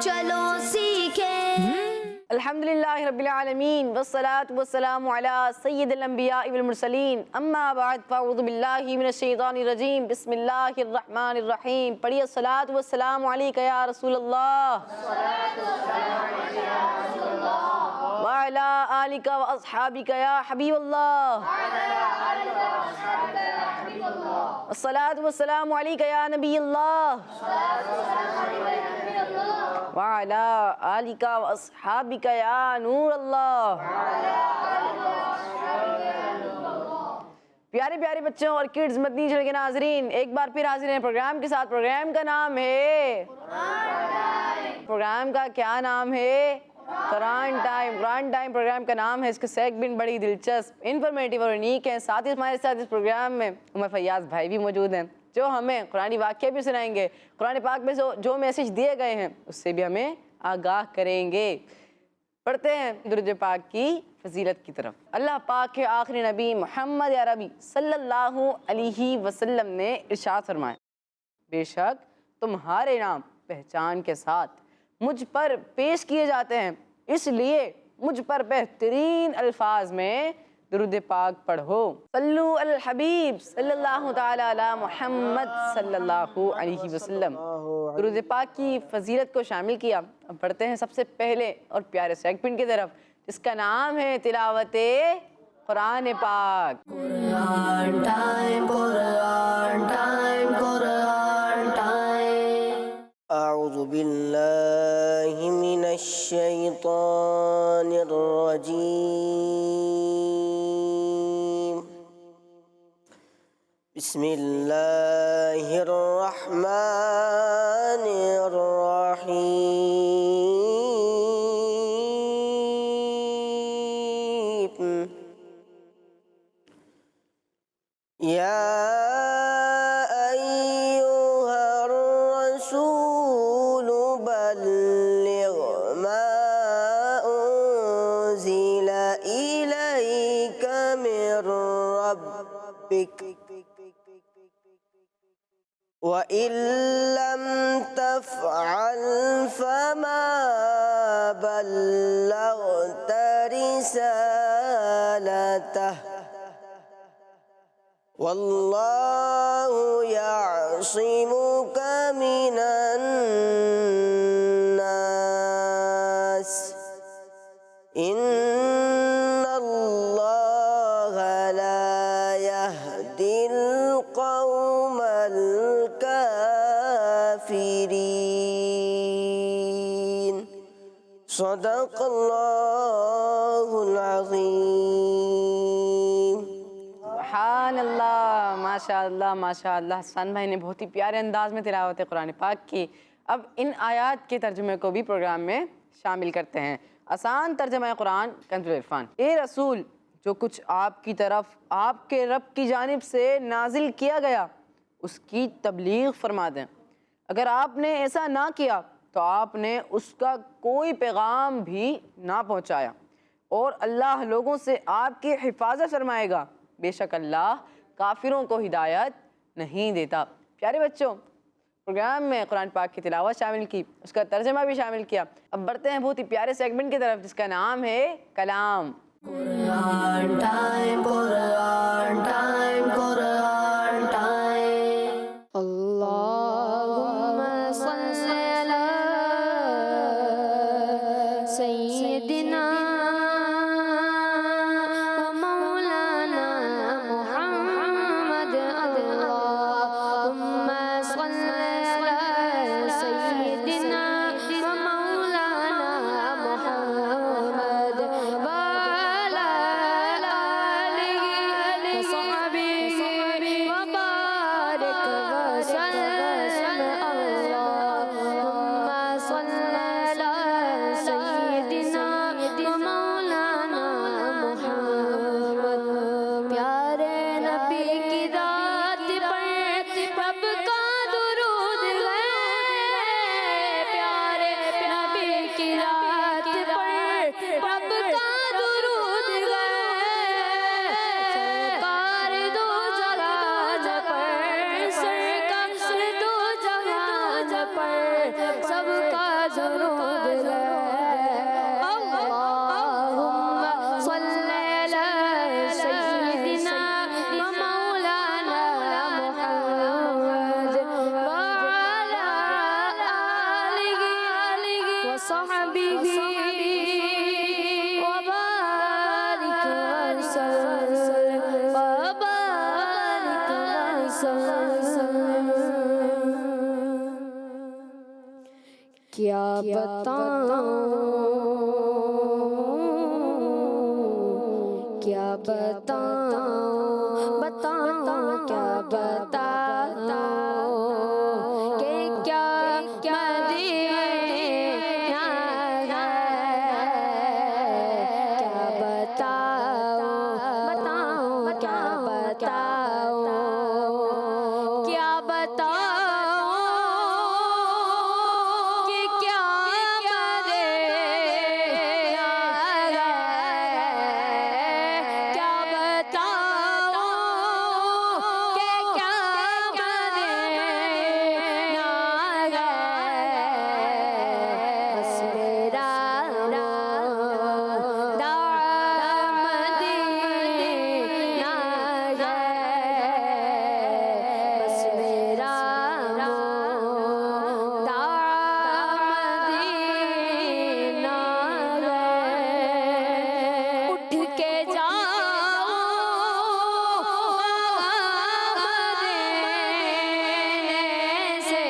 چلو سیکھیں۔ الحمدللہ رب العالمین والصلاة والسلام علی سید الانبیاء والمرسلین، اما بعد فاعوذ باللہ من الشیطان الرجیم، بسم اللہ الرحمن الرحیم۔ پڑھیے الصلاة والسلام علیکہ یا رسول اللہ وعلی آلکہ واصحابکہ یا حبیب اللہ، الصلاة والسلام علیکہ یا نبی اللہ وعلی آلکہ واصحابکہ یا نور اللہ۔ پیارے پیارے بچوں اور کڈز مدنی چینل کے ناظرین، ایک بار پھر حاضر ہیں پروگرام کے ساتھ۔ پروگرام کا نام ہے پروگرام کا کیا نام ہے؟ قرآن ٹائم۔ قرآن ٹائم پروگرام کا نام ہے۔ اس کے سیگمنٹ بڑی دلچسپ، انفارمیٹیو اور یونیک ہیں۔ ساتھ ہی ہمارے ساتھ اس پروگرام میں عمر فیاض بھائی بھی موجود ہیں جو ہمیں قرآنی واقعہ بھی سنائیں گے، قرآن پاک میں جو میسج دیے گئے ہیں اس سے بھی ہمیں آگاہ کریں گے۔ پڑھتے ہیں درود پاک کی فضیلت کی طرف۔ اللہ پاک کے آخری نبی محمد عربی صلی اللہ علیہ وسلم نے ارشاد فرمایا، بے شک تمہارے نام پہچان کے ساتھ مجھ پر پیش کیے جاتے ہیں، اس لیے مجھ پر بہترین الفاظ میں درود پاک پڑھو۔ صلو علی الحبیب صلی اللہ تعالی علی محمد صلی اللہ علیہ وسلم۔ درود پاک کی فضیلت کو شامل کیا۔ اب پڑھتے ہیں سب سے پہلے اور پیارے سیگمنٹ کی طرف جس کا نام ہے تلاوت قرآن پاک۔ قرآن ٹائم، قرآن ٹائم، قرآن ٹائم۔ اعوذ باللہ من الشیطان الرجیم، بسم اللہ الرحمن الرحیم۔ یا وَإِن لَّمْ تَفْعَلْ فَمَا بَلَّغْتَ رِسَالَتَهُ وَاللَّهُ يَعْصِمُكَ مِنَ النَّاسِ إِنَّ اللَّهَ لَا يَهْدِي الْقَوْمَ الكافرین۔ صدق اللہ العظیم۔ سبحان اللہ، ماشاء اللہ ماشاء اللہ۔ حسن بھائی نے بہت ہی پیارے انداز میں تلاوت قرآن پاک کی۔ اب ان آیات کے ترجمے کو بھی پروگرام میں شامل کرتے ہیں۔ آسان ترجمہ قرآن کنز العرفان۔ اے رسول، جو کچھ آپ کی طرف آپ کے رب کی جانب سے نازل کیا گیا اس کی تبلیغ فرما دیں۔ اگر آپ نے ایسا نہ کیا تو آپ نے اس کا کوئی پیغام بھی نہ پہنچایا، اور اللہ لوگوں سے آپ کی حفاظت فرمائے گا، بے شک اللہ کافروں کو ہدایت نہیں دیتا۔ پیارے بچوں، پروگرام میں قرآن پاک کی تلاوت شامل کی، اس کا ترجمہ بھی شامل کیا۔ اب بڑھتے ہیں بہت ہی پیارے سیگمنٹ کی طرف جس کا نام ہے کلام۔ قرآن ٹائم، قرآن ٹائم، قرآن ٹائم۔ اللہم صل علی سیدنا و مولانا محمد۔ اللہم صل علی سیدنا و مولانا محمد وعلی آلہ وصحبہ وبارک وسلم۔ اللہم صل علی سیدنا و مولانا محمد۔ پیارے نبی کی ذات پر رب کا درود ہے، پیارے نبی کی ذات پر رب کا درود ہے، سرکار دو جہان پر، سرکار دو جہان پر سب کا درود لے اللہم صلی علی سیدنا و مولانا محمد وعلی آلہ و صحبہ وبارک وسلم وبارک وسلم کیا بتاؤں کیا بتاؤں بتاؤں کیا بتاؤں کہ کیا مدینہ ہے کیا بتاؤں بتاؤں کیا بتاؤں کیا بتاؤں کہ کیا مدینہ ہے کیا بتاؤں کہ کیا مدینہ ہے بس میرا مدینہ ہے بس میرا مدینہ ہے اٹھ کے جاؤ مدینے سے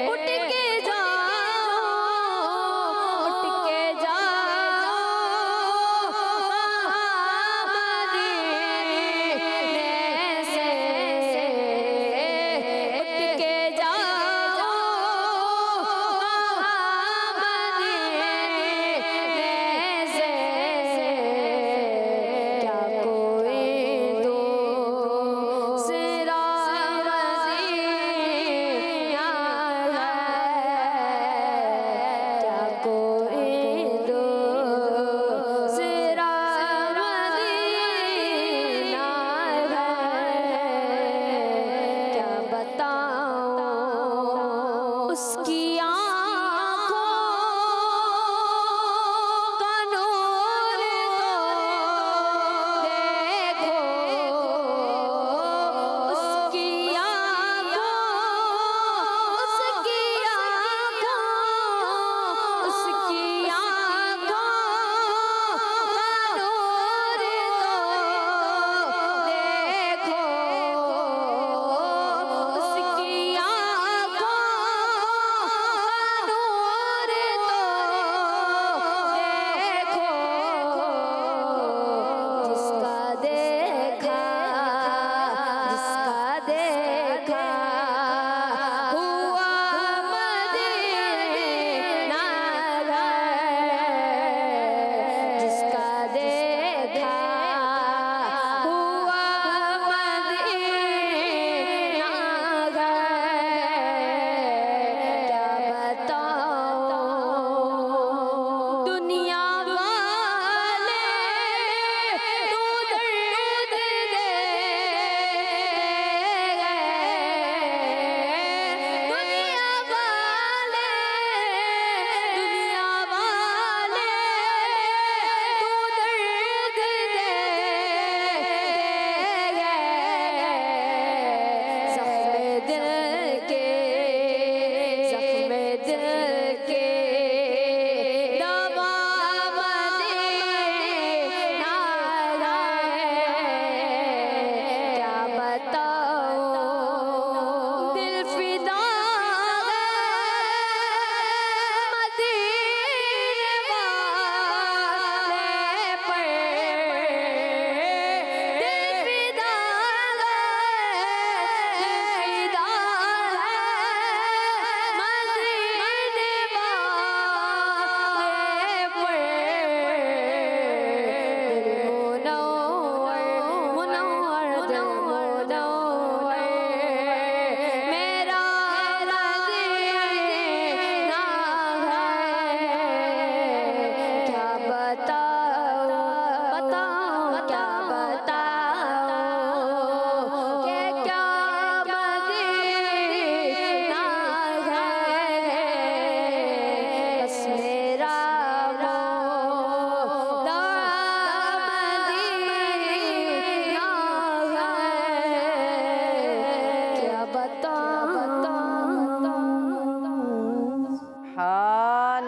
اٹھ کے جاؤ اٹھ کے جاؤ مدینے سے اٹھ کے جاؤ مدینے سے کیا کوئی دوسرا مدینہ ہے کیا کوئی دوسرا مدینہ ہے کیا بتاؤں اس کی آنکھوں کا نور تو دیکھو اس کی آنکھوں اس کی آنکھوں اس کی آنکھوں کا نور تو دیکھو اس کی آنکھوں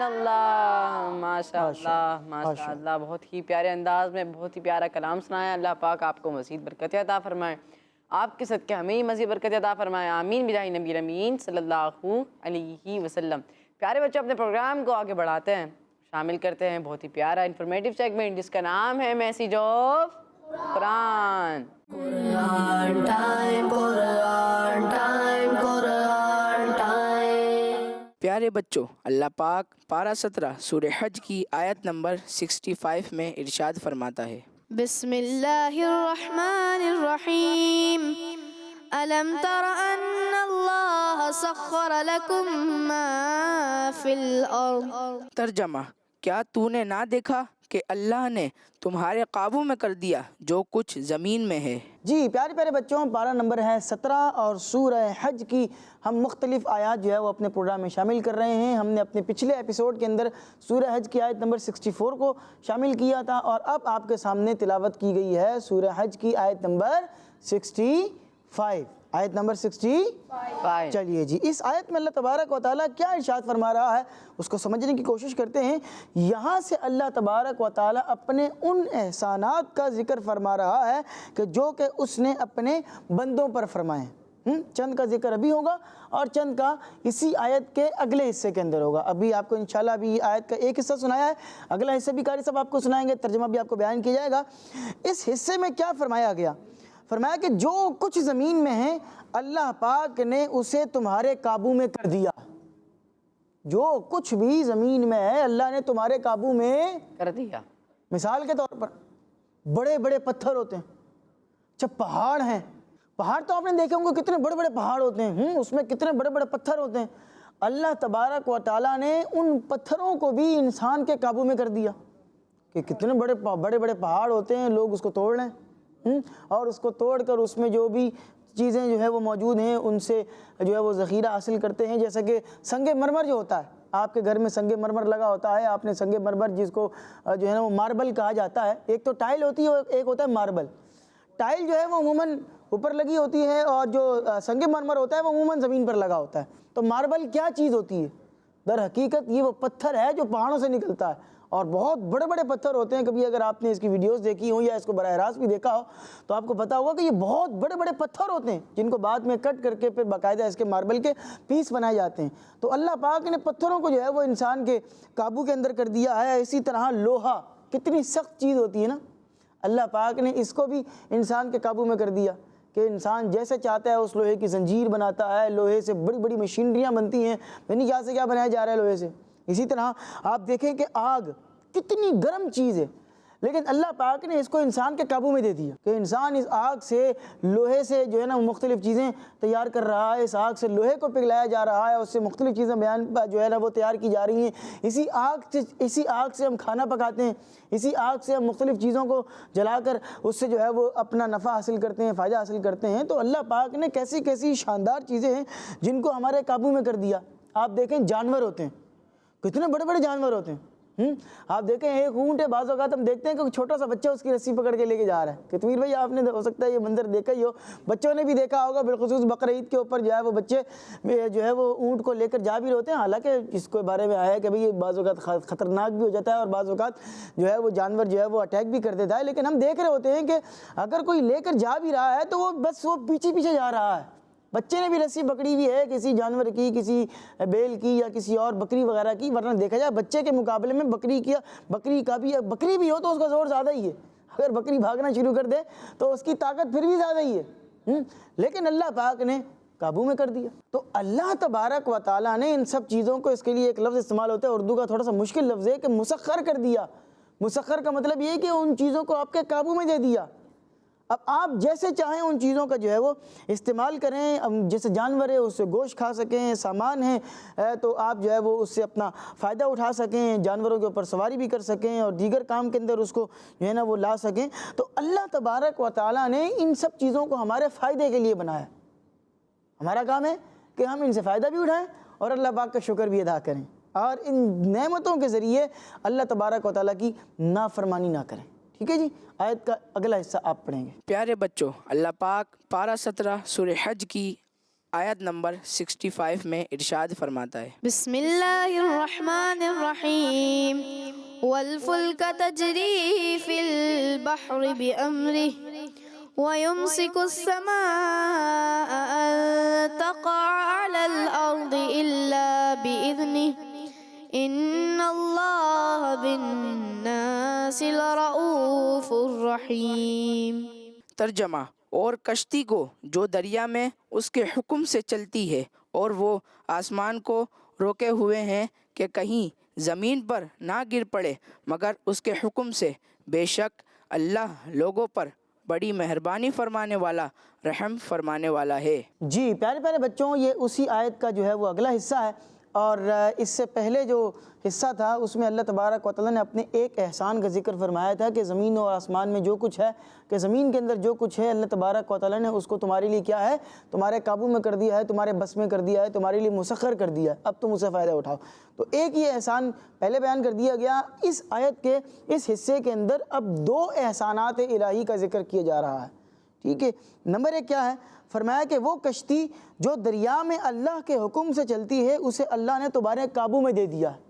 اللہ، ماشاء اللہ ماشاء اللہ، بہت ہی پیارے انداز میں بہت ہی پیارا کلام سنایا. اللہ پاک آپ کو مزید برکت عطا فرمائے، آپ کے صدقے ہمیں ہی مزید برکت عطا فرمائے. آمین بجاہ نبی امین صلی اللہ علیہ وسلم. پیارے بچوں، اپنے پروگرام کو آگے بڑھاتے ہیں، شامل کرتے ہیں بہت ہی پیارا انفارمیٹیو سیگمنٹ جس کا نام ہے میسیج آف قرآن. پیارے بچوں، اللہ پاک پارہ 17 سورہ حج کی آیت نمبر 65 میں ارشاد فرماتا ہے، بسم اللہ الرحمن الرحیم. ألم تر أن الله سخر لكم ما في الأرض. ترجمہ، کیا تو نے نہ دیکھا کہ اللہ نے تمہارے قابو میں کر دیا جو کچھ زمین میں ہے. جی پیارے پیارے بچوں، پارہ نمبر ہے 17 اور سورہ حج کی ہم مختلف آیات جو ہے وہ اپنے پروگرام میں شامل کر رہے ہیں. ہم نے اپنے پچھلے ایپیسوڈ کے اندر سورہ حج کی آیت نمبر 64 کو شامل کیا تھا اور اب آپ کے سامنے تلاوت کی گئی ہے سورہ حج کی آیت نمبر 65. آیت نمبر 65. چلیے جی، اس آیت میں اللہ تبارک و تعالیٰ کیا ارشاد فرما رہا ہے اس کو سمجھنے کی کوشش کرتے ہیں. یہاں سے اللہ تبارک و تعالیٰ اپنے ان احسانات کا ذکر فرما رہا ہے کہ جو کہ اس نے اپنے بندوں پر فرمائے. چند کا ذکر ابھی ہوگا اور چند کا اسی آیت کے اگلے حصے کے اندر ہوگا. ابھی آپ کو انشاءاللہ ابھی آیت کا ایک حصہ سنایا ہے، اگلا حصہ بھی قاری صاحب آپ کو سنائیں گے، ترجمہ بھی آپ کو بیان کیا جائے گا. اس حصے میں کیا فرمایا گیا؟ فرمایا کہ جو کچھ زمین میں ہے اللہ پاک نے اسے تمہارے قابو میں کر دیا. جو کچھ بھی زمین میں ہے اللہ نے تمہارے قابو میں کر دیا. مثال کے طور پر بڑے بڑے پتھر ہوتے ہیں، اچھا پہاڑ ہیں، پہاڑ تو آپ نے دیکھے ہوں گے کتنے بڑے بڑے پہاڑ ہوتے ہیں، اس میں کتنے بڑے بڑے پتھر ہوتے ہیں. اللہ تبارک و تعالیٰ نے ان پتھروں کو بھی انسان کے قابو میں کر دیا کہ کتنے بڑے بڑے پہاڑ ہوتے ہیں، لوگ اس کو توڑ لیں اور اس کو توڑ کر اس میں جو بھی چیزیں جو ہے وہ موجود ہیں ان سے جو ہے وہ ذخیرہ حاصل کرتے ہیں. جیسا کہ سنگ مرمر جو ہوتا ہے، آپ کے گھر میں سنگ مرمر لگا ہوتا ہے، آپ نے سنگ مرمر جس کو جو ہے نا وہ ماربل کہا جاتا ہے. ایک تو ٹائل ہوتی ہے، ایک ہوتا ہے ماربل. ٹائل جو ہے وہ عموماً اوپر لگی ہوتی ہے اور جو سنگ مرمر ہوتا ہے وہ عموماً زمین پر لگا ہوتا ہے. تو ماربل کیا چیز ہوتی ہے؟ در حقیقت یہ وہ پتھر ہے جو پہاڑوں سے نکلتا ہے اور بہت بڑے بڑے پتھر ہوتے ہیں. کبھی اگر آپ نے اس کی ویڈیوز دیکھی ہوں یا اس کو براہ راست بھی دیکھا ہو تو آپ کو پتا ہوگا کہ یہ بہت بڑے بڑے پتھر ہوتے ہیں جن کو بعد میں کٹ کر کے پھر باقاعدہ اس کے ماربل کے پیس بنائے جاتے ہیں. تو اللہ پاک نے پتھروں کو جو ہے وہ انسان کے قابو کے اندر کر دیا ہے. اسی طرح لوہا کتنی سخت چیز ہوتی ہے نا، اللہ پاک نے اس کو بھی انسان کے قابو میں کر دیا کہ انسان جیسے چاہتا ہے اس لوہے کی زنجیر بناتا ہے. لوہے سے بڑی بڑی مشینریاں بنتی ہیں، یعنی کیا سے کیا بنایا جا رہا ہے لوہے سے. اسی طرح آپ دیکھیں کہ آگ کتنی گرم چیز ہے لیکن اللہ پاک نے اس کو انسان کے قابو میں دے دیا کہ انسان اس آگ سے لوہے سے جو ہے نا مختلف چیزیں تیار کر رہا ہے. اس آگ سے لوہے کو پگھلایا جا رہا ہے، اس سے مختلف چیزیں جو ہے نا وہ تیار کی جا رہی ہیں. اسی آگ سے ہم کھانا پکاتے ہیں، اسی آگ سے ہم مختلف چیزوں کو جلا کر اس سے جو ہے وہ اپنا نفع حاصل کرتے ہیں، فائدہ حاصل کرتے ہیں. تو اللہ پاک نے کیسی کیسی شاندار چیزیں ہیں جن کو ہمارے قابو میں کر دیا. آپ دیکھیں جانور ہوتے ہیں، کتنے بڑے بڑے جانور ہوتے ہیں. آپ دیکھیں ایک اونٹ ہے، بعض اوقات ہم دیکھتے ہیں کہ چھوٹا سا بچہ اس کی رسی پکڑ کے لے کے جا رہا ہے. کتمیر بھائی آپ نے ہو سکتا ہے یہ منظر دیکھا ہی ہو، بچوں نے بھی دیکھا ہوگا. بالخصوص بقرعید کے اوپر جو ہے وہ بچے جو ہے وہ اونٹ کو لے کر جا بھی ہوتے ہیں. حالانکہ اس کے بارے میں آیا ہے کہ بھئی بعض اوقات خطرناک بھی ہو جاتا ہے اور بعض اوقات جو ہے وہ جانور جو ہے وہ اٹیک بھی کر دیتا ہے. لیکن ہم دیکھ رہے ہوتے ہیں کہ اگر کوئی لے کر جا بھی رہا ہے تو وہ بس وہ پیچھے پیچھے جا رہا ہے. بچے نے بھی رسی پکڑی ہوئی ہے کسی جانور کی، کسی بیل کی یا کسی اور بکری وغیرہ کی. ورنہ دیکھا جائے بچے کے مقابلے میں بکری بھی ہو تو اس کا زور زیادہ ہی ہے. اگر بکری بھاگنا شروع کر دے تو اس کی طاقت پھر بھی زیادہ ہی ہے. لیکن اللہ پاک نے قابو میں کر دیا. تو اللہ تبارک و تعالیٰ نے ان سب چیزوں کو، اس کے لیے ایک لفظ استعمال ہوتا ہے اردو کا تھوڑا سا مشکل لفظ ہے کہ مسخر کر دیا. مسخر کا مطلب یہ ہے کہ ان چیزوں کو آپ کے قابو میں دے دیا. اب آپ جیسے چاہیں ان چیزوں کا جو ہے وہ استعمال کریں. جیسے جانور ہے اس سے گوشت کھا سکیں، سامان ہے تو آپ جو ہے وہ اس سے اپنا فائدہ اٹھا سکیں، جانوروں کے اوپر سواری بھی کر سکیں اور دیگر کام کے اندر اس کو جو ہے نا وہ لا سکیں. تو اللہ تبارک و تعالیٰ نے ان سب چیزوں کو ہمارے فائدے کے لیے بنایا. ہمارا کام ہے کہ ہم ان سے فائدہ بھی اٹھائیں اور اللہ پاک کا شکر بھی ادا کریں اور ان نعمتوں کے ذریعے اللہ تبارک و تعالیٰ کی نافرمانی نہ کریں. ٹھیک ہے جی، آیت کا اگلا حصہ آپ پڑھیں گے. پیارے بچوں، اللہ پاک پارہ 17 سورہ حج کی آیت نمبر 65 میں ارشاد فرماتا ہے، بسم اللہ الرحمن الرحیم والفلک تجری فی البحر بأمرہ وَيُمْسِكُ السَّمَاءَ أَن تَقَعَ عَلَى الْأَرْضِ إِلَّا بِإِذْنِهِ إِنَّ اللَّهَ بِالنَّاسِ لَرَؤُوفٌ رَحِيمٌ۔ ترجمہ، اور کشتی کو جو دریا میں اس کے حکم سے چلتی ہے، اور وہ آسمان کو روکے ہوئے ہیں کہ کہیں زمین پر نہ گر پڑے مگر اس کے حکم سے، بے شک اللہ لوگوں پر بڑی مہربانی فرمانے والا، رحم فرمانے والا ہے۔ جی پیارے پیارے بچوں، یہ اسی آیت کا جو ہے وہ اگلا حصہ ہے، اور اس سے پہلے جو حصہ تھا اس میں اللہ تبارک و تعالیٰ نے اپنے ایک احسان کا ذکر فرمایا تھا کہ زمین اور آسمان میں جو کچھ ہے، کہ زمین کے اندر جو کچھ ہے اللہ تبارک و تعالیٰ نے اس کو تمہارے لیے کیا ہے، تمہارے قابو میں کر دیا ہے، تمہارے بس میں کر دیا ہے، تمہارے لیے مسخر کر دیا ہے، اب تم اسے فائدہ اٹھاؤ۔ تو ایک یہ احسان پہلے بیان کر دیا گیا، اس آیت کے اس حصے کے اندر اب دو احسانات الہی کا ذکر کیا جا رہا ہے، ٹھیک ہے۔ نمبر ایک کیا ہے؟ فرمایا کہ وہ کشتی جو دریا میں اللہ کے حکم سے چلتی ہے اسے اللہ نے تمہارے قابو میں دے دیا ہے۔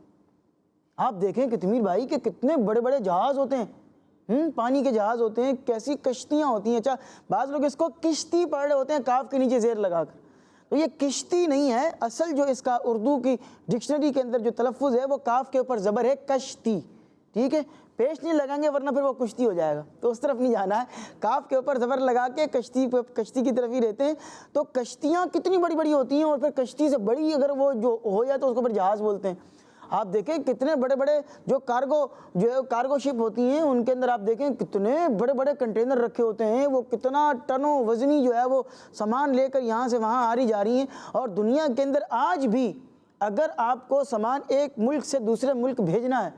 آپ دیکھیں کتمیر بھائی کہ کتنے بڑے بڑے جہاز ہوتے ہیں، پانی کے جہاز ہوتے ہیں، کیسی کشتیاں ہوتی ہیں۔ اچھا بعض لوگ اس کو کشتی پڑھ رہے ہوتے ہیں کاف کے نیچے زیر لگا کر، تو یہ کشتی نہیں ہے، اصل جو اس کا اردو کی ڈکشنری کے اندر جو تلفظ ہے وہ کاف کے اوپر زبر ہے، کشتی، ٹھیک ہے، پیش نہیں لگائیں گے ورنہ پھر وہ کشتی ہو جائے گا، تو اس طرف نہیں جانا ہے، کاف کے اوپر زبر لگا کے کشتی کی طرف ہی رہتے ہیں۔ تو کشتیاں کتنی بڑی بڑی ہوتی ہیں، اور پھر کشتی سے بڑی اگر وہ جو ہو جائے تو اس کو پھر جہاز بولتے ہیں۔ آپ دیکھیں کتنے بڑے بڑے جو کارگو شپ ہوتی ہیں ان کے اندر آپ دیکھیں کتنے بڑے بڑے کنٹینر رکھے ہوتے ہیں، وہ کتنا ٹنوں وزنی جو ہے وہ سامان لے کر یہاں سے وہاں آ رہی جا رہی ہیں۔ اور دنیا کے اندر آج بھی اگر آپ کو سامان ایک ملک سے دوسرے ملک بھیجنا ہے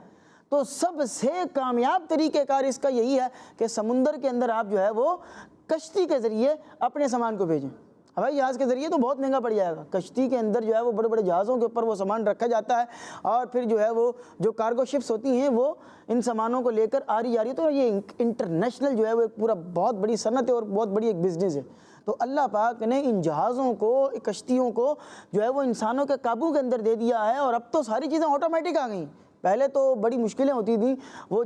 تو سب سے کامیاب طریقہ کار اس کا یہی ہے کہ سمندر کے اندر آپ جو ہے وہ کشتی کے ذریعے اپنے سامان کو بھیجیں۔ ہوائی جہاز کے ذریعے تو بہت مہنگا پڑ جائے گا، کشتی کے اندر جو ہے وہ بڑے بڑے جہازوں کے اوپر وہ سامان رکھا جاتا ہے، اور پھر جو ہے وہ جو کارگو شپس ہوتی ہیں وہ ان سامانوں کو لے کر آ رہی جا رہی ہے۔ تو یہ انٹرنیشنل جو ہے وہ ایک پورا بہت بڑی صنعت ہے اور بہت بڑی ایک بزنس ہے۔ تو اللہ پاک نے ان جہازوں کو، کشتیوں کو جو ہے وہ انسانوں کے قابو کے اندر دے دیا ہے، اور اب تو ساری چیزیں آٹومیٹک آ گئیں۔ پہلے تو بڑی مشکلیں ہوتی تھیں، وہ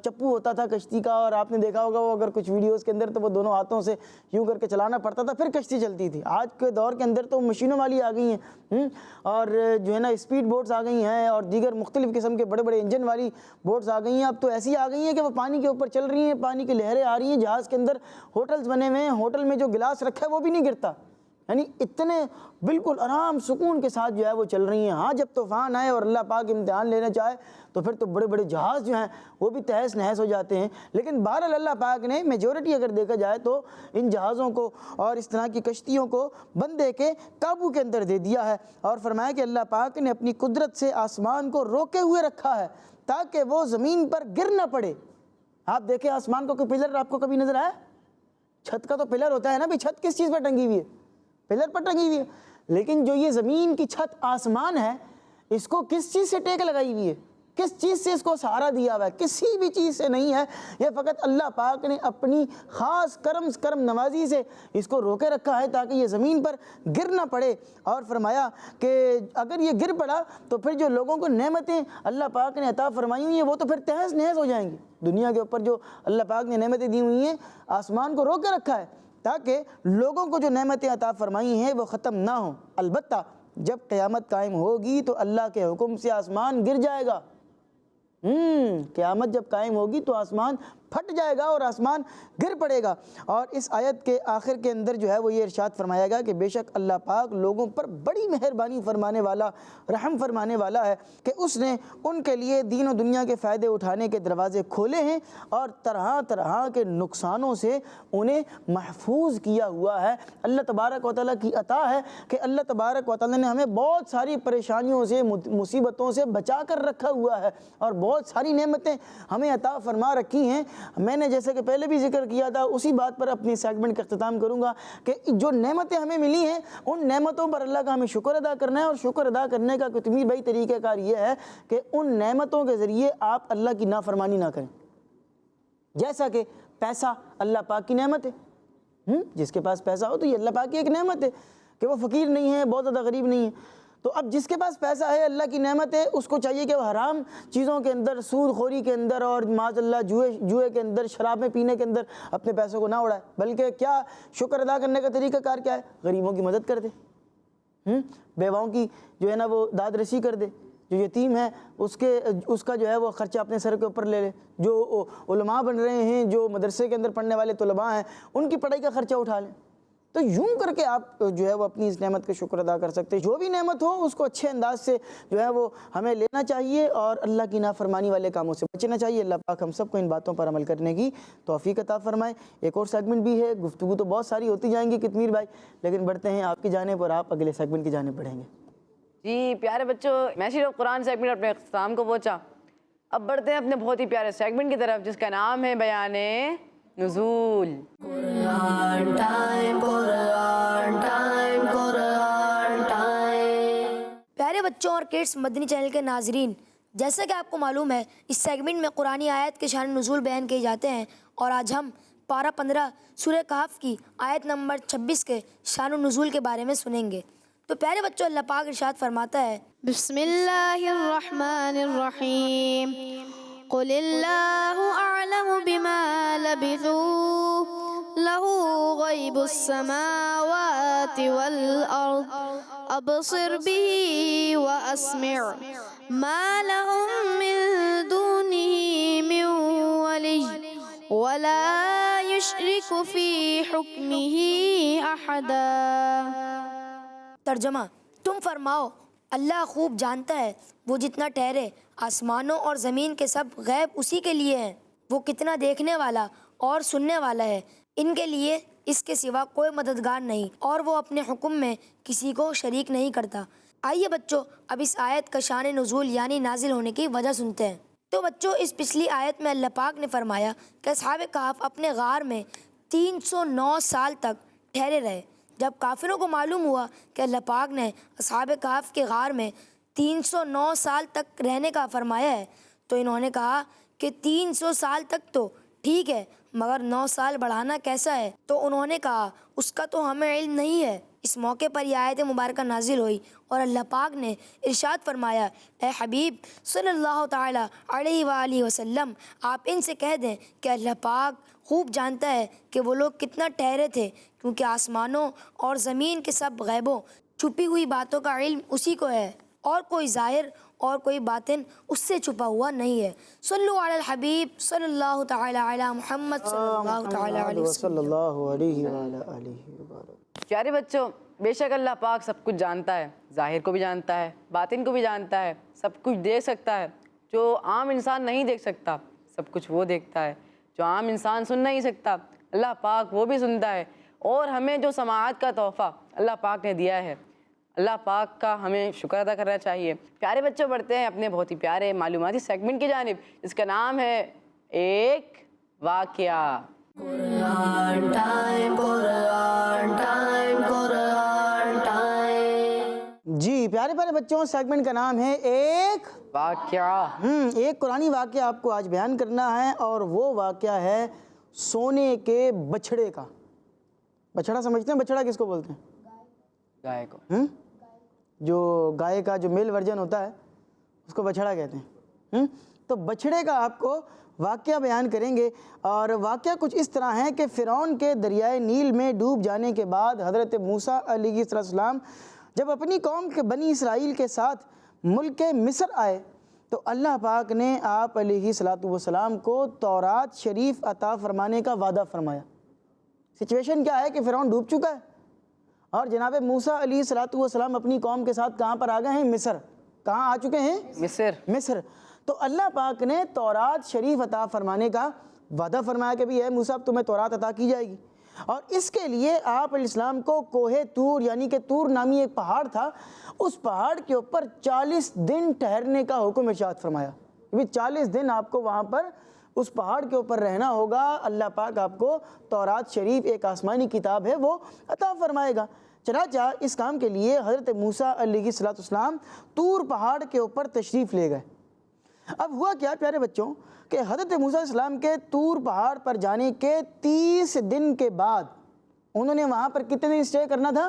چپو ہوتا تھا کشتی کا، اور آپ نے دیکھا ہوگا وہ اگر کچھ ویڈیوز کے اندر تو وہ دونوں ہاتھوں سے یوں کر کے چلانا پڑتا تھا پھر کشتی چلتی تھی۔ آج کے دور کے اندر تو مشینوں والی آ گئی ہیں، اور جو ہے نا اسپیڈ بوٹس آ گئی ہیں، اور دیگر مختلف قسم کے بڑے بڑے انجن والی بوٹس آ گئی ہیں۔ اب تو ایسی آ گئی ہیں کہ وہ پانی کے اوپر چل رہی ہیں، پانی کی لہریں آ رہی ہیں، جہاز کے اندر ہوٹلز بنے ہوئے ہیں، ہوٹل میں جو گلاس رکھا ہے وہ بھی نہیں گرتا، یعنی اتنے بالکل آرام سکون کے ساتھ جو ہے وہ چل رہی ہیں۔ ہاں جب طوفان آئے اور اللہ پاک امتحان لینا چاہے تو پھر تو بڑے بڑے جہاز جو ہیں وہ بھی تہس نہس ہو جاتے ہیں، لیکن بہرحال اللہ پاک نے میجورٹی اگر دیکھا جائے تو ان جہازوں کو اور اس طرح کی کشتیوں کو بندے کے قابو کے اندر دے دیا ہے، اور فرمایا کہ اللہ پاک نے اپنی قدرت سے آسمان کو روکے ہوئے رکھا ہے تاکہ وہ زمین پر گر نہ پڑے۔ آپ دیکھیں آسمان کو کوئی پلر آپ کو کبھی نظر آیا؟ چھت کا تو پلر ہوتا ہے نا، بھی چھت کس چیز پر ٹنگی ہوئی ہے؟ پلر پر ٹنگی ہوئی ہے، لیکن جو یہ زمین کی چھت آسمان ہے اس کو کس چیز سے ٹیک لگائی ہوئی ہے؟ کس چیز سے اس کو سہارا دیا ہوا ہے؟ کسی بھی چیز سے نہیں ہے، یہ فقط اللہ پاک نے اپنی خاص کرم نوازی سے اس کو روکے رکھا ہے تاکہ یہ زمین پر گر نہ پڑے۔ اور فرمایا کہ اگر یہ گر پڑا تو پھر جو لوگوں کو نعمتیں اللہ پاک نے عطا فرمائی ہوئی ہیں وہ تو پھر تہس نہس ہو جائیں گی۔ دنیا کے اوپر جو اللہ پاک نے نعمتیں دی ہوئی ہیں، آسمان کو روکے رکھا ہے تاکہ لوگوں کو جو نعمتیں عطا فرمائی ہیں وہ ختم نہ ہوں۔ البتہ جب قیامت قائم ہوگی تو اللہ کے حکم سے آسمان گر جائے گا۔ قیامت جب قائم ہوگی تو آسمان پھٹ جائے گا اور آسمان گر پڑے گا۔ اور اس آیت کے آخر کے اندر جو ہے وہ یہ ارشاد فرمایا گا کہ بے شک اللہ پاک لوگوں پر بڑی مہربانی فرمانے والا، رحم فرمانے والا ہے کہ اس نے ان کے لیے دین و دنیا کے فائدے اٹھانے کے دروازے کھولے ہیں اور طرح طرح کے نقصانوں سے انہیں محفوظ کیا ہوا ہے۔ اللہ تبارک و تعالیٰ کی عطا ہے کہ اللہ تبارک و تعالیٰ نے ہمیں بہت ساری پریشانیوں سے، مصیبتوں سے بچا کر رکھا ہوا ہے، اور بہت ساری نعمتیں ہمیں عطا فرما رکھی ہیں۔ میں نے جیسے کہ پہلے بھی ذکر کیا تھا، اسی بات پر اپنی سیگمنٹ کا اختتام کروں گا کہ جو نعمتیں ہمیں ملی ہیں ان نعمتوں پر اللہ کا ہمیں شکر ادا کرنا ہے، اور شکر ادا کرنے کا کتمیر بھائی طریقہ کار یہ ہے کہ ان نعمتوں کے ذریعے آپ اللہ کی نافرمانی نہ کریں۔ جیسا کہ پیسہ اللہ پاک کی نعمت ہے، جس کے پاس پیسہ ہو تو یہ اللہ پاک کی ایک نعمت ہے۔ کہ وہ فقیر نہیں ہے، بہت زیادہ غریب نہیں ہے۔ تو اب جس کے پاس پیسہ ہے، اللہ کی نعمت ہے، اس کو چاہیے کہ وہ حرام چیزوں کے اندر، سود خوری کے اندر اور معاذ اللہ جوئے کے اندر، شراب میں پینے کے اندر اپنے پیسوں کو نہ اڑائے، بلکہ کیا شکر ادا کرنے کا طریقہ کار کیا ہے؟ غریبوں کی مدد کر دے، بیواؤں کی جو ہے نا وہ داد رسی کر دے، جو یتیم ہے اس کا جو ہے وہ خرچہ اپنے سر کے اوپر لے لے، جو علماء بن رہے ہیں، جو مدرسے کے اندر پڑھنے والے طلباء ہیں، ان کی پڑھائی کا خرچہ اٹھا لیں۔ تو یوں کر کے آپ جو ہے وہ اپنی اس نعمت کا شکر ادا کر سکتے ہیں۔ جو بھی نعمت ہو اس کو اچھے انداز سے جو ہے وہ ہمیں لینا چاہیے اور اللہ کی نافرمانی والے کاموں سے بچنا چاہیے۔ اللہ پاک ہم سب کو ان باتوں پر عمل کرنے کی توفیق عطا فرمائے۔ ایک اور سیگمنٹ بھی ہے، گفتگو تو بہت ساری ہوتی جائیں گی کتمیر بھائی، لیکن بڑھتے ہیں آپ کی جانب اور آپ اگلے سیگمنٹ کی جانب بڑھیں گے۔ جی پیارے بچوں، میسج آف قرآن سیگمنٹ اپنے اختتام کو پہنچا۔ اب بڑھتے ہیں اپنے بہت ہی پیارے سیگمنٹ کی طرف جس کا نام ہے بیان نزول۔ پیارے بچوں اور کڈس مدنی چینل کے ناظرین، جیسا کہ آپ کو معلوم ہے اس سیگمنٹ میں قرآنی آیت کے شان نزول بیان کیے جاتے ہیں، اور آج ہم پارہ 15 سورہ کہف کی آیت نمبر 26 کے شان نزول کے بارے میں سنیں گے۔ تو پیارے بچوں، اللہ پاک ارشاد فرماتا ہے، بسم اللہ الرحمن الرحیم، قل اللہ اعلم بما لبثوا لہ غیب السماوات والارض ابصر به واسمع ما لهم من دونه من ولی ولا یشرک فی حکمہ احدا۔ ترجمہ، تم فرماؤ اللہ خوب جانتا ہے، وہ جتنا ٹھہرے، آسمانوں اور زمین کے سب غیب اسی کے لیے ہیں، وہ کتنا دیکھنے والا اور سننے والا ہے، ان کے لیے اس کے سوا کوئی مددگار نہیں، اور وہ اپنے حکم میں کسی کو شریک نہیں کرتا۔ آئیے بچوں اب اس آیت کا شان نزول یعنی نازل ہونے کی وجہ سنتے ہیں۔ تو بچوں، اس پچھلی آیت میں اللہ پاک نے فرمایا کہ اصحاب کہف اپنے غار میں 309 سال تک ٹھہرے رہے۔ جب کافروں کو معلوم ہوا کہ اللہ پاک نے اصحاب کہف کے غار میں 309 سال تک رہنے کا فرمایا ہے، تو انہوں نے کہا کہ 300 سال تک تو ٹھیک ہے، مگر 9 سال بڑھانا کیسا ہے؟ تو انہوں نے کہا اس کا تو ہمیں علم نہیں ہے۔ اس موقع پر یہ آیت مبارکہ نازل ہوئی اور اللہ پاک نے ارشاد فرمایا، اے حبیب صلی اللہ تعالی علیہ وآلہ وسلم، آپ ان سے کہہ دیں کہ اللہ پاک خوب جانتا ہے کہ وہ لوگ کتنا ٹھہرے تھے، کیونکہ آسمانوں اور زمین کے سب غیبوں چھپی ہوئی باتوں کا علم اسی کو ہے، اور کوئی ظاہر اور کوئی باطن اس سے چھپا ہوا نہیں ہے۔ صلو علی الحبیب صلی اللہ تعالی علی محمد صلی اللہ تعالی علیہ وسلم۔ صلی اللہ علیہ وآلہ وبارک۔ پیارے بچوں، بے شک اللہ پاک سب کچھ جانتا ہے، ظاہر کو بھی جانتا ہے، باطن کو بھی جانتا ہے، سب کچھ دیکھ سکتا ہے، جو عام انسان نہیں دیکھ سکتا سب کچھ وہ دیکھتا ہے، جو عام انسان سن نہیں سکتا اللہ پاک وہ بھی سنتا ہے، اور ہمیں جو سماعت کا تحفہ اللہ پاک نے دیا ہے، اللہ پاک کا ہمیں شکر ادا کرنا چاہیے۔ پیارے بچوں، بڑھتے ہیں اپنے بہت ہی پیارے معلوماتی سیگمنٹ کی جانب، اس کا نام ہے ایک واقعہ۔ جی پیارے پیارے بچوں، سیگمنٹ کا نام ہے ایک واقعہ۔ ایک قرآنی واقعہ آپ کو آج بیان کرنا ہے، اور وہ واقعہ ہے سونے کے بچھڑے کا۔ بچھڑا سمجھتے ہیں؟ بچھڑا کس کو بولتے ہیں؟ گائے کو۔ جو گائے کا جو میل ورژن ہوتا ہے اس کو بچھڑا کہتے ہیں۔ تو بچھڑے کا آپ کو واقعہ بیان کریں گے، اور واقعہ کچھ اس طرح ہے کہ فرعون کے دریائے نیل میں ڈوب جانے کے بعد حضرت موسیٰ علیہ السلام جب اپنی قوم کے بنی اسرائیل کے ساتھ ملک مصر آئے تو اللہ پاک نے آپ علیہ السلام کو تورات شریف عطا فرمانے کا وعدہ فرمایا۔ سچویشن کیا ہے کہ فرعون ڈوب چکا ہے، اور جناب موسیٰ علیہ السلام اپنی قوم کے ساتھ کہاں پر آ گئے ہیں؟ مصر۔ کہاں آ چکے ہیں؟ مصر۔ تو اللہ پاک نے تورات شریف عطا فرمانے کا وعدہ فرمایا کہ بھی اے موسیٰ اب تمہیں تورات عطا کی جائے گی، اور اس کے لیے آپ علیہ السلام کو کوہ طور یعنی کہ طور نامی ایک پہاڑ تھا، اس پہاڑ کے اوپر 40 دن ٹھہرنے کا حکم ارشاد فرمایا۔ 40 دن آپ کو وہاں پر اس پہاڑ کے اوپر رہنا ہوگا، اللہ پاک آپ کو تورات شریف ایک آسمانی کتاب ہے وہ عطا فرمائے گا۔ چنانچہ اس کام کے لیے حضرت موسیٰ علیہ السلام طور پہاڑ کے اوپر تشریف لے گئے۔ اب ہوا کیا پیارے بچوں کہ حضرت موسیٰ علیہ السلام کے طور پہاڑ پر جانے کے 30 دن کے بعد انہوں نے وہاں پر کتنے دن اسٹے کرنا تھا؟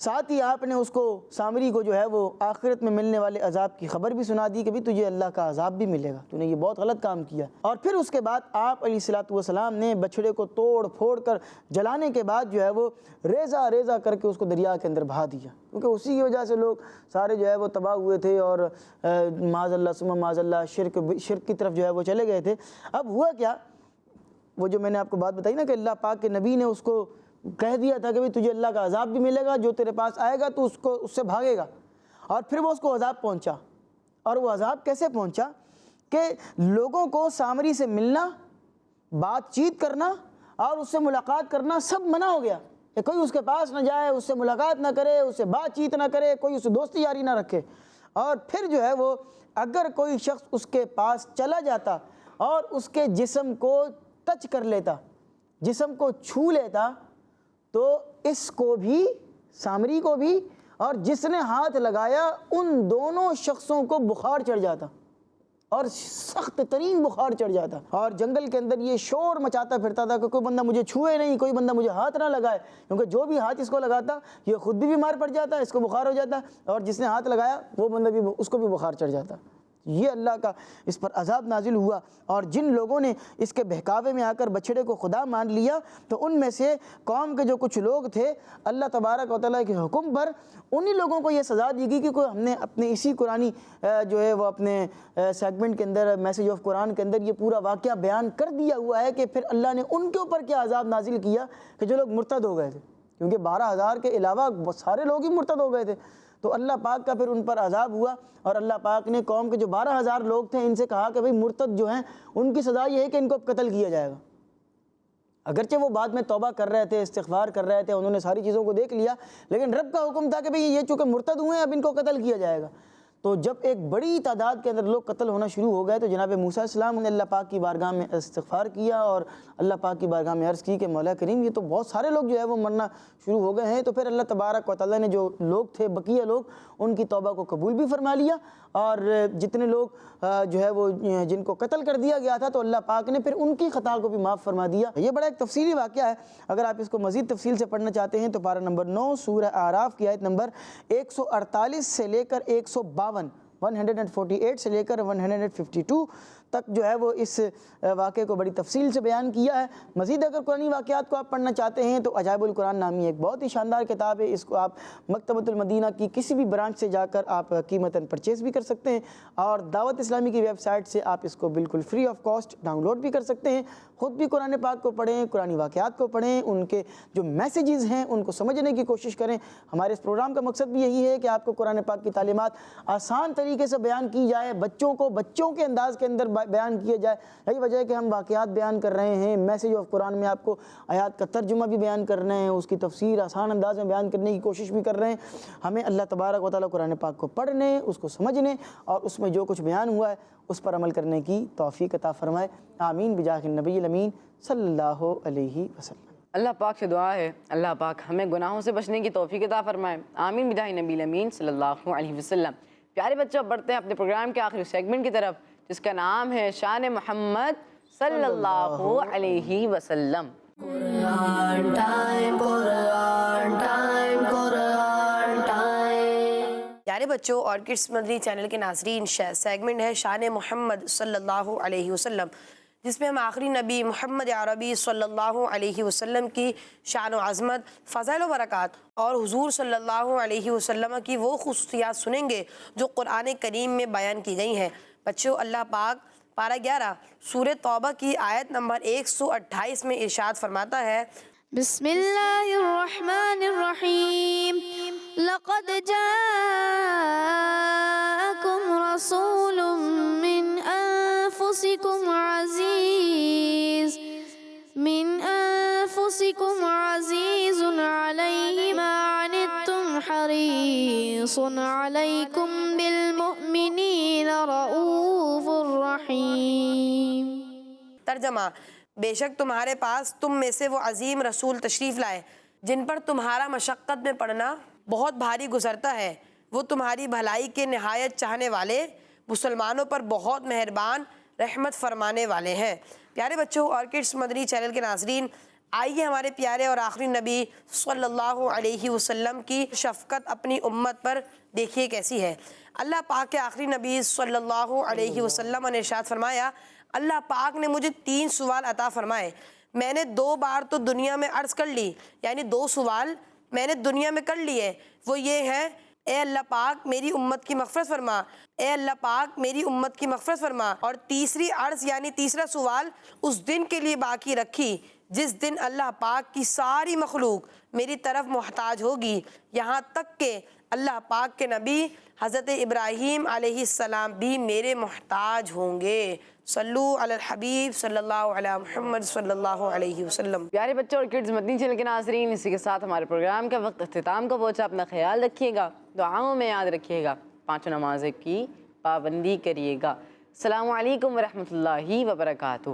ساتھ ہی آپ نے اس کو سامری کو جو ہے وہ آخرت میں ملنے والے عذاب کی خبر بھی سنا دی کہ بھی تجھے اللہ کا عذاب بھی ملے گا، تو نے یہ بہت غلط کام کیا۔ اور پھر اس کے بعد آپ علیہ الصلوۃ والسلام نے بچھڑے کو توڑ پھوڑ کر جلانے کے بعد جو ہے وہ ریزہ ریزہ کر کے اس کو دریا کے اندر بہا دیا، کیونکہ اسی کی وجہ سے لوگ سارے جو ہے وہ تباہ ہوئے تھے اور معاذ اللہ ثم معاذ اللہ شرک کی طرف جو ہے وہ چلے گئے تھے۔ اب ہوا کیا، وہ جو میں نے آپ کو بات بتائی نا کہ اللہ پاک کے نبی نے اس کو کہہ دیا تھا کہ تجھے اللہ کا عذاب بھی ملے گا، جو تیرے پاس آئے گا تو اس سے بھاگے گا، اور پھر وہ اس کو عذاب پہنچا۔ اور وہ عذاب کیسے پہنچا کہ لوگوں کو سامری سے ملنا، بات چیت کرنا اور اس سے ملاقات کرنا سب منع ہو گیا کہ کوئی اس کے پاس نہ جائے، اس سے ملاقات نہ کرے، اس سے بات چیت نہ کرے، کوئی اس سے دوستی یاری نہ رکھے۔ اور پھر جو ہے وہ اگر کوئی شخص اس کے پاس چلا جاتا اور اس کے جسم کو ٹچ کر لیتا، جسم کو چھو لیتا، تو اس کو بھی، سامری کو بھی اور جس نے ہاتھ لگایا، ان دونوں شخصوں کو بخار چڑھ جاتا، اور سخت ترین بخار چڑھ جاتا، اور جنگل کے اندر یہ شور مچاتا پھرتا تھا کہ کوئی بندہ مجھے چھوئے نہیں، کوئی بندہ مجھے ہاتھ نہ لگائے، کیونکہ جو بھی ہاتھ اس کو لگاتا یہ خود بھی بیمار پڑ جاتا، اس کو بخار ہو جاتا، اور جس نے ہاتھ لگایا وہ بندہ بھی، اس کو بھی بخار چڑھ جاتا۔ یہ اللہ کا اس پر عذاب نازل ہوا، اور جن لوگوں نے اس کے بہکاوے میں آ کر بچھڑے کو خدا مان لیا، تو ان میں سے قوم کے جو کچھ لوگ تھے، اللہ تبارک و تعالیٰ کے حکم پر انہی لوگوں کو یہ سزا دی گئی کہ ہم نے اپنے اسی قرآنی جو ہے وہ اپنے سیگمنٹ کے اندر، میسیج آف قرآن کے اندر یہ پورا واقعہ بیان کر دیا ہوا ہے کہ پھر اللہ نے ان کے اوپر کیا عذاب نازل کیا کہ جو لوگ مرتد ہو گئے تھے، کیونکہ 12,000 کے علاوہ سارے لوگ ہی مرتد ہو گئے تھے، تو اللہ پاک کا پھر ان پر عذاب ہوا، اور اللہ پاک نے قوم کے جو 12,000 لوگ تھے ان سے کہا کہ بھئی مرتد جو ہیں ان کی سزا یہ ہے کہ ان کو قتل کیا جائے گا۔ اگرچہ وہ بعد میں توبہ کر رہے تھے، استغفار کر رہے تھے، انہوں نے ساری چیزوں کو دیکھ لیا، لیکن رب کا حکم تھا کہ بھئی یہ چونکہ مرتد ہوئے ہیں اب ان کو قتل کیا جائے گا۔ تو جب ایک بڑی تعداد کے اندر لوگ قتل ہونا شروع ہو گئے تو جناب موسیٰ علیہ السلام نے اللہ پاک کی بارگاہ میں استغفار کیا اور اللہ پاک کی بارگاہ میں عرض کی کہ مولا کریم یہ تو بہت سارے لوگ جو ہے وہ مرنا شروع ہو گئے ہیں۔ تو پھر اللہ تبارک و تعالیٰ نے جو لوگ تھے، بقیہ لوگ، ان کی توبہ کو قبول بھی فرما لیا، اور جتنے لوگ جو ہے وہ جن کو قتل کر دیا گیا تھا تو اللہ پاک نے پھر ان کی خطا کو بھی معاف فرما دیا۔ یہ بڑا ایک تفصیلی واقعہ ہے، اگر آپ اس کو مزید تفصیل سے پڑھنا چاہتے ہیں تو پارہ نمبر 9 سورہ اعراف کی آیت نمبر 148 سے لے کر 152، 148 سے لے کر 152 تک جو ہے وہ اس واقعے کو بڑی تفصیل سے بیان کیا ہے۔ مزید اگر قرآنی واقعات کو آپ پڑھنا چاہتے ہیں تو عجائب القرآن نامی ایک بہت ہی شاندار کتاب ہے، اس کو آپ مکتبۃ المدینہ کی کسی بھی برانچ سے جا کر آپ قیمتاً پرچیز بھی کر سکتے ہیں، اور دعوت اسلامی کی ویب سائٹ سے آپ اس کو بالکل free of cost download بھی کر سکتے ہیں۔ خود بھی قرآن پاک کو پڑھیں، قرآنی واقعات کو پڑھیں، ان کے جو میسیجز ہیں ان کو سمجھنے کی کوشش کریں۔ ہمارے اس پروگرام کا مقصد بھی یہی ہے کہ آپ کو قرآن پاک کی تعلیمات آسان طریقے سے بیان کی جائے، بچوں کو بچوں کے انداز کے اندر بیان کیا جائے۔ یہی وجہ ہے کہ ہم واقعات بیان کر رہے ہیں، میسیج آف قرآن میں آپ کو آیات کا ترجمہ بھی بیان کر رہے ہیں، اس کی تفسیر آسان انداز میں بیان کرنے کی کوشش بھی کر رہے ہیں۔ ہمیں اللہ تبارک و تعالیٰ قرآن پاک کو پڑھنے، اس کو سمجھنے اور اس میں جو کچھ بیان ہوا ہے اس پر عمل کرنے کی توفیق عطا فرمائے۔ آمین بجاہ النبی الامین صلی اللہ علیہ وسلم۔ اللہ پاک سے دعا ہے اللہ پاک ہمیں گناہوں سے بچنے کی توفیق عطا فرمائے۔ آمین بجاہ نبی الامین صلی اللہ علیہ وسلم۔ پیارے بچوں، بڑھتے ہیں اپنے پروگرام کے آخری سیگمنٹ کی طرف جس کا نام ہے شان محمد صلی اللہ علیہ وسلم۔ پیارے بچوں، آرکڈس مدنی چینل کے ناظرین، سیگمنٹ ہے شان محمد صلی اللہ علیہ وسلم، جس میں ہم آخری نبی محمد عربی صلی اللہ علیہ وسلم کی شان و عظمت، فضائل و برکات اور حضور صلی اللہ علیہ وسلم کی وہ خصوصیات سنیں گے جو قرآن کریم میں بیان کی گئی ہیں۔ بچوں، اللہ پاک پارہ 11 سورہ توبہ کی آیت نمبر 128 میں ارشاد فرماتا ہے، بسم اللہ الرحمن الرحیم، لقد جاءکم رسول من انفسکم عزیز علیہ ما عنتم حریص علیکم بالمؤمنین رؤوف الرحیم۔ ترجمہ، بے شک تمہارے پاس تم میں سے وہ عظیم رسول تشریف لائے جن پر تمہارا مشقت میں پڑنا بہت بھاری گزرتا ہے، وہ تمہاری بھلائی کے نہایت چاہنے والے، مسلمانوں پر بہت مہربان، رحمت فرمانے والے ہیں۔ پیارے بچوں، آرکڈس مدنی چینل کے ناظرین، آئیے ہمارے پیارے اور آخری نبی صلی اللہ علیہ وسلم کی شفقت اپنی امت پر دیکھیے کیسی ہے۔ اللہ پاک کے آخری نبی صلی اللہ علیہ وسلم نے ارشاد فرمایا، اللہ پاک نے مجھے 3 سوال عطا فرمائے، میں نے 2 بار تو دنیا میں عرض کر لی، یعنی 2 سوال میں نے دنیا میں کر لیے، وہ یہ ہے، اے اللہ پاک میری امت کی مغفرت فرما، اے اللہ پاک میری امت کی مغفرت فرما، اور تیسری عرض یعنی تیسرا سوال اس دن کے لیے باقی رکھی جس دن اللہ پاک کی ساری مخلوق میری طرف محتاج ہوگی، یہاں تک کہ اللہ پاک کے نبی حضرت ابراہیم علیہ السلام بھی میرے محتاج ہوں گے۔ صلو علی الحبیب صلی اللہ علیہ محمد صلی اللہ علیہ وسلم۔ پیارے بچوں اور کڈز مدنی چینل کے ناظرین، اسی کے ساتھ ہمارے پروگرام کا وقت اختتام کو پہنچا۔ اپنا خیال رکھیے گا، دعاؤں میں یاد رکھیے گا، 5 نمازیں کی پابندی کریے گا۔ السلام علیکم ورحمۃ اللہ وبرکاتہ۔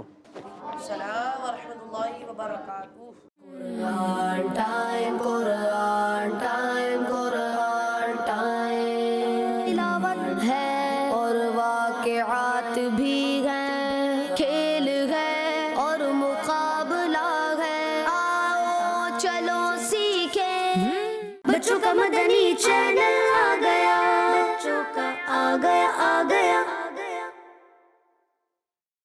السلام ورحمۃ اللہ وبرکاتہ۔ قرآن ٹائم، قرآن ٹائم، قرآن ٹائم، تلاوت ہے اور واقعات بھی ہیں، کھیل ہے اور مقابلہ ہے، آؤ چلو سیکھیں بچوں کا مدنی چینل۔